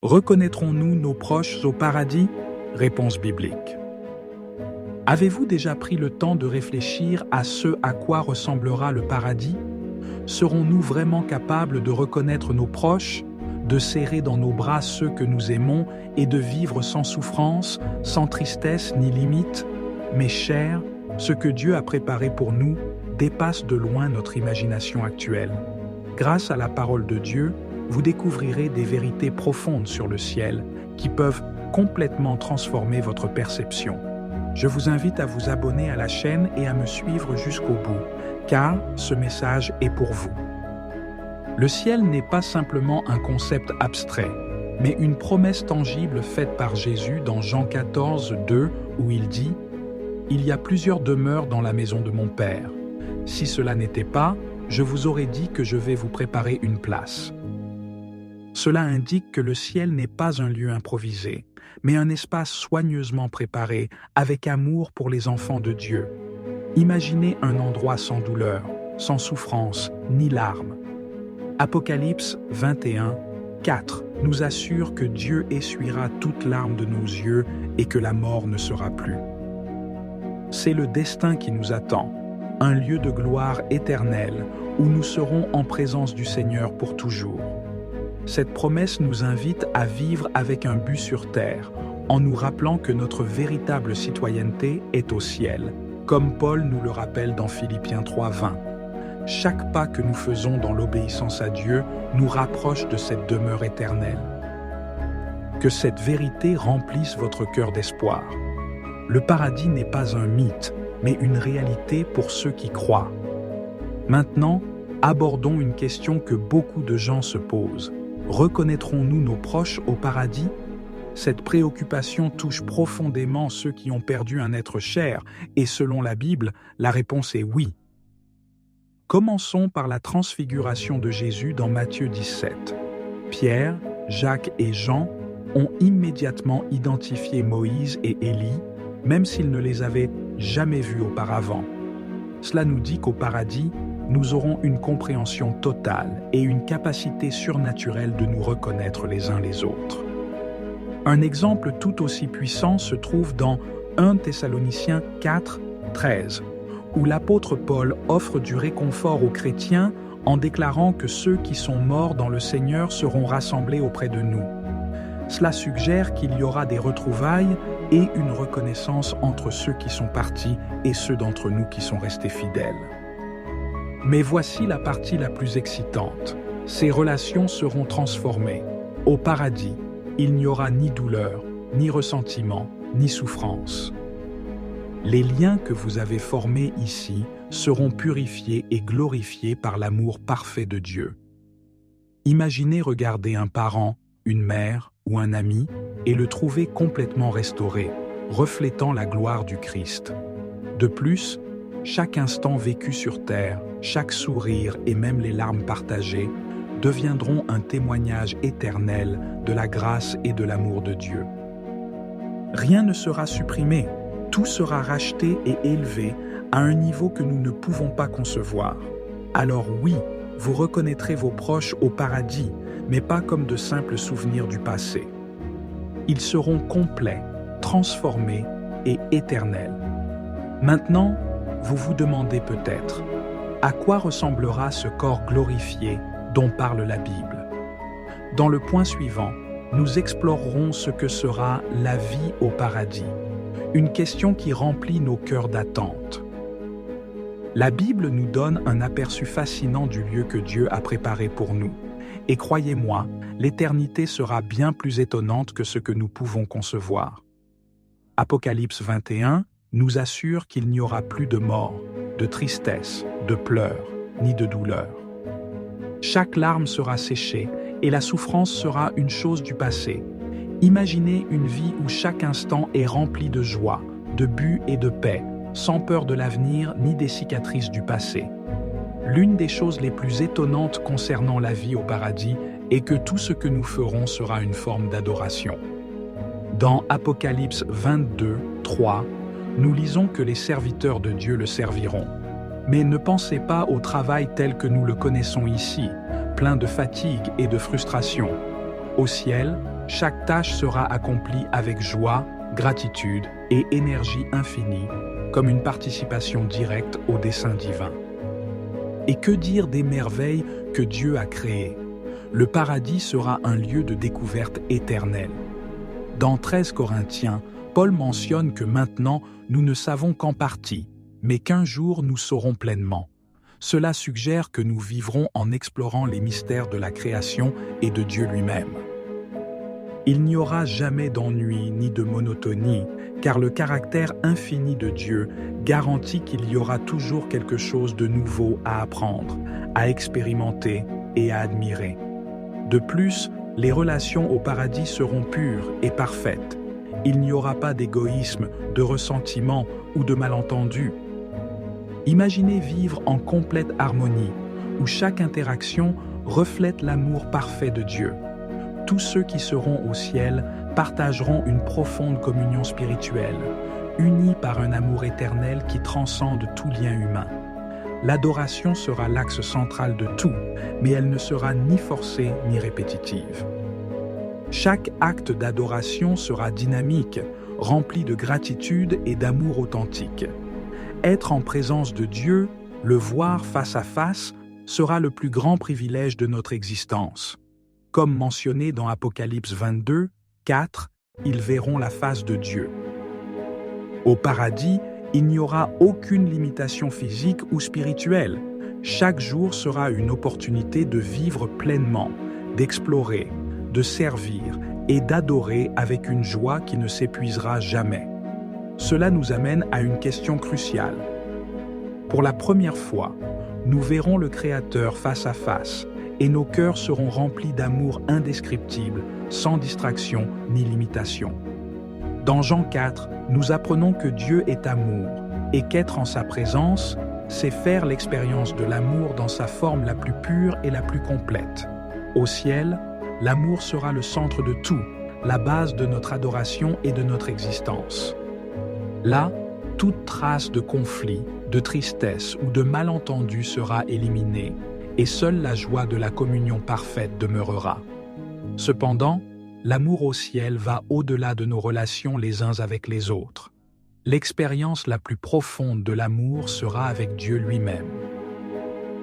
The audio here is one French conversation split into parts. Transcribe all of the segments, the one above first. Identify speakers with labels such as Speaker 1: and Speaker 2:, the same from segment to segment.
Speaker 1: Reconnaîtrons-nous nos proches au paradis? Réponse biblique. Avez-vous déjà pris le temps de réfléchir à ce à quoi ressemblera le paradis? Serons-nous vraiment capables de reconnaître nos proches, de serrer dans nos bras ceux que nous aimons et de vivre sans souffrance, sans tristesse ni limite? Mes chers, ce que Dieu a préparé pour nous dépasse de loin notre imagination actuelle. Grâce à la parole de Dieu, vous découvrirez des vérités profondes sur le ciel qui peuvent complètement transformer votre perception. Je vous invite à vous abonner à la chaîne et à me suivre jusqu'au bout, car ce message est pour vous. Le ciel n'est pas simplement un concept abstrait, mais une promesse tangible faite par Jésus dans Jean 14, 2, où il dit « Il y a plusieurs demeures dans la maison de mon Père. Si cela n'était pas, je vous aurais dit que je vais vous préparer une place. » Cela indique que le ciel n'est pas un lieu improvisé, mais un espace soigneusement préparé, avec amour pour les enfants de Dieu. Imaginez un endroit sans douleur, sans souffrance, ni larmes. Apocalypse 21, 4 nous assure que Dieu essuiera toute larme de nos yeux et que la mort ne sera plus. C'est le destin qui nous attend, un lieu de gloire éternelle où nous serons en présence du Seigneur pour toujours. Cette promesse nous invite à vivre avec un but sur terre, en nous rappelant que notre véritable citoyenneté est au ciel, comme Paul nous le rappelle dans Philippiens 3:20. Chaque pas que nous faisons dans l'obéissance à Dieu nous rapproche de cette demeure éternelle. Que cette vérité remplisse votre cœur d'espoir. Le paradis n'est pas un mythe, mais une réalité pour ceux qui croient. Maintenant, abordons une question que beaucoup de gens se posent. Reconnaîtrons-nous nos proches au paradis? Cette préoccupation touche profondément ceux qui ont perdu un être cher, et selon la Bible, la réponse est oui. Commençons par la transfiguration de Jésus dans Matthieu 17. Pierre, Jacques et Jean ont immédiatement identifié Moïse et Élie, même s'ils ne les avaient jamais vus auparavant. Cela nous dit qu'au paradis, nous aurons une compréhension totale et une capacité surnaturelle de nous reconnaître les uns les autres. Un exemple tout aussi puissant se trouve dans 1 Thessaloniciens 4, 13, où l'apôtre Paul offre du réconfort aux chrétiens en déclarant que ceux qui sont morts dans le Seigneur seront rassemblés auprès de nous. Cela suggère qu'il y aura des retrouvailles et une reconnaissance entre ceux qui sont partis et ceux d'entre nous qui sont restés fidèles. Mais voici la partie la plus excitante. Ces relations seront transformées. Au paradis, il n'y aura ni douleur, ni ressentiment, ni souffrance. Les liens que vous avez formés ici seront purifiés et glorifiés par l'amour parfait de Dieu. Imaginez regarder un parent, une mère ou un ami et le trouver complètement restauré, reflétant la gloire du Christ. De plus, chaque instant vécu sur terre, chaque sourire et même les larmes partagées deviendront un témoignage éternel de la grâce et de l'amour de Dieu. Rien ne sera supprimé, tout sera racheté et élevé à un niveau que nous ne pouvons pas concevoir. Alors oui, vous reconnaîtrez vos proches au paradis, mais pas comme de simples souvenirs du passé. Ils seront complets, transformés et éternels. Maintenant, vous vous demandez peut-être, à quoi ressemblera ce corps glorifié dont parle la Bible? Dans le point suivant, nous explorerons ce que sera la vie au paradis, une question qui remplit nos cœurs d'attente. La Bible nous donne un aperçu fascinant du lieu que Dieu a préparé pour nous. Et croyez-moi, l'éternité sera bien plus étonnante que ce que nous pouvons concevoir. Apocalypse 21 nous assure qu'il n'y aura plus de mort, de tristesse, de pleurs, ni de douleur. Chaque larme sera séchée et la souffrance sera une chose du passé. Imaginez une vie où chaque instant est rempli de joie, de but et de paix, sans peur de l'avenir ni des cicatrices du passé. L'une des choses les plus étonnantes concernant la vie au paradis est que tout ce que nous ferons sera une forme d'adoration. Dans Apocalypse 22, 3, nous lisons que les serviteurs de Dieu le serviront. Mais ne pensez pas au travail tel que nous le connaissons ici, plein de fatigue et de frustration. Au ciel, chaque tâche sera accomplie avec joie, gratitude et énergie infinie, comme une participation directe au dessein divin. Et que dire des merveilles que Dieu a créées? Le paradis sera un lieu de découverte éternelle. Dans 13 Corinthiens, Paul mentionne que maintenant nous ne savons qu'en partie, mais qu'un jour nous saurons pleinement. Cela suggère que nous vivrons en explorant les mystères de la création et de Dieu lui-même. Il n'y aura jamais d'ennui ni de monotonie, car le caractère infini de Dieu garantit qu'il y aura toujours quelque chose de nouveau à apprendre, à expérimenter et à admirer. De plus, les relations au paradis seront pures et parfaites. Il n'y aura pas d'égoïsme, de ressentiment ou de malentendu. Imaginez vivre en complète harmonie, où chaque interaction reflète l'amour parfait de Dieu. Tous ceux qui seront au ciel partageront une profonde communion spirituelle, unis par un amour éternel qui transcende tout lien humain. L'adoration sera l'axe central de tout, mais elle ne sera ni forcée ni répétitive. Chaque acte d'adoration sera dynamique, rempli de gratitude et d'amour authentique. Être en présence de Dieu, le voir face à face, sera le plus grand privilège de notre existence. Comme mentionné dans Apocalypse 22, 4, ils verront la face de Dieu. Au paradis, il n'y aura aucune limitation physique ou spirituelle. Chaque jour sera une opportunité de vivre pleinement, d'explorer, de servir et d'adorer avec une joie qui ne s'épuisera jamais. Cela nous amène à une question cruciale. Pour la première fois, nous verrons le Créateur face à face, et nos cœurs seront remplis d'amour indescriptible, sans distraction ni limitation. Dans Jean 4, nous apprenons que Dieu est amour, et qu'être en sa présence, c'est faire l'expérience de l'amour dans sa forme la plus pure et la plus complète. Au ciel, l'amour sera le centre de tout, la base de notre adoration et de notre existence. Là, toute trace de conflit, de tristesse ou de malentendu sera éliminée, et seule la joie de la communion parfaite demeurera. Cependant, l'amour au ciel va au-delà de nos relations les uns avec les autres. L'expérience la plus profonde de l'amour sera avec Dieu lui-même.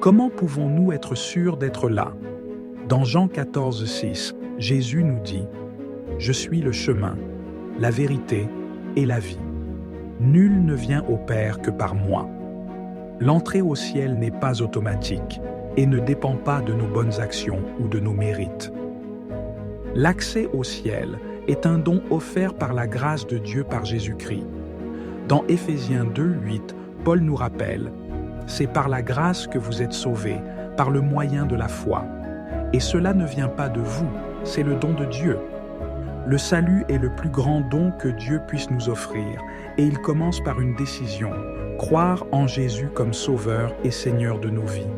Speaker 1: Comment pouvons-nous être sûrs d'être là? Dans Jean 14, 6, Jésus nous dit « Je suis le chemin, la vérité et la vie. Nul ne vient au Père que par moi. » L'entrée au ciel n'est pas automatique et ne dépend pas de nos bonnes actions ou de nos mérites. L'accès au ciel est un don offert par la grâce de Dieu par Jésus-Christ. Dans Éphésiens 2, 8, Paul nous rappelle « C'est par la grâce que vous êtes sauvés, par le moyen de la foi. Et cela ne vient pas de vous, c'est le don de Dieu. » Le salut est le plus grand don que Dieu puisse nous offrir, et il commence par une décision, croire en Jésus comme Sauveur et Seigneur de nos vies.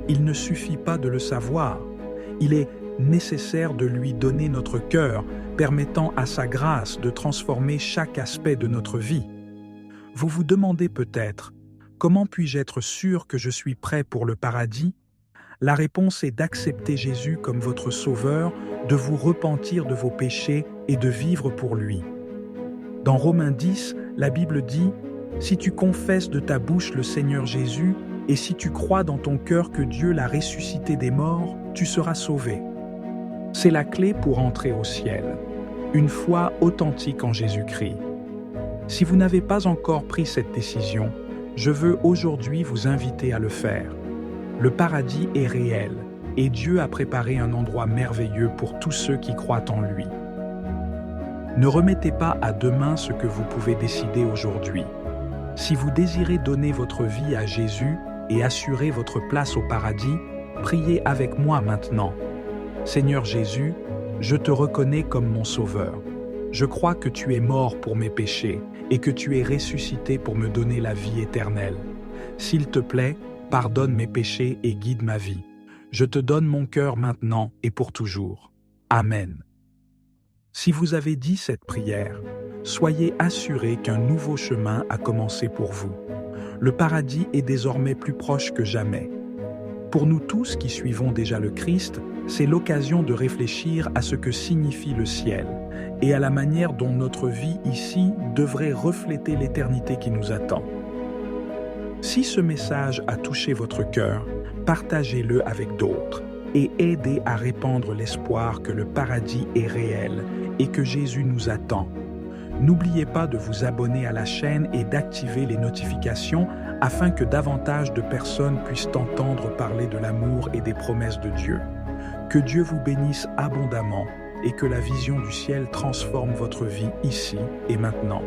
Speaker 1: Il ne suffit pas de le savoir, il est nécessaire de lui donner notre cœur, permettant à sa grâce de transformer chaque aspect de notre vie. Vous vous demandez peut-être, comment puis-je être sûr que je suis prêt pour le paradis? La réponse est d'accepter Jésus comme votre Sauveur, de vous repentir de vos péchés et de vivre pour lui. Dans Romains 10, la Bible dit « Si tu confesses de ta bouche le Seigneur Jésus, et si tu crois dans ton cœur que Dieu l'a ressuscité des morts, tu seras sauvé. » C'est la clé pour entrer au ciel, une foi authentique en Jésus-Christ. Si vous n'avez pas encore pris cette décision, je veux aujourd'hui vous inviter à le faire. Le paradis est réel, et Dieu a préparé un endroit merveilleux pour tous ceux qui croient en lui. Ne remettez pas à demain ce que vous pouvez décider aujourd'hui. Si vous désirez donner votre vie à Jésus et assurer votre place au paradis, priez avec moi maintenant. Seigneur Jésus, je te reconnais comme mon Sauveur. Je crois que tu es mort pour mes péchés et que tu es ressuscité pour me donner la vie éternelle. S'il te plaît, pardonne mes péchés et guide ma vie. Je te donne mon cœur maintenant et pour toujours. Amen. Si vous avez dit cette prière, soyez assurés qu'un nouveau chemin a commencé pour vous. Le paradis est désormais plus proche que jamais. Pour nous tous qui suivons déjà le Christ, c'est l'occasion de réfléchir à ce que signifie le ciel et à la manière dont notre vie ici devrait refléter l'éternité qui nous attend. Si ce message a touché votre cœur, partagez-le avec d'autres et aidez à répandre l'espoir que le paradis est réel et que Jésus nous attend. N'oubliez pas de vous abonner à la chaîne et d'activer les notifications afin que davantage de personnes puissent entendre parler de l'amour et des promesses de Dieu. Que Dieu vous bénisse abondamment et que la vision du ciel transforme votre vie ici et maintenant.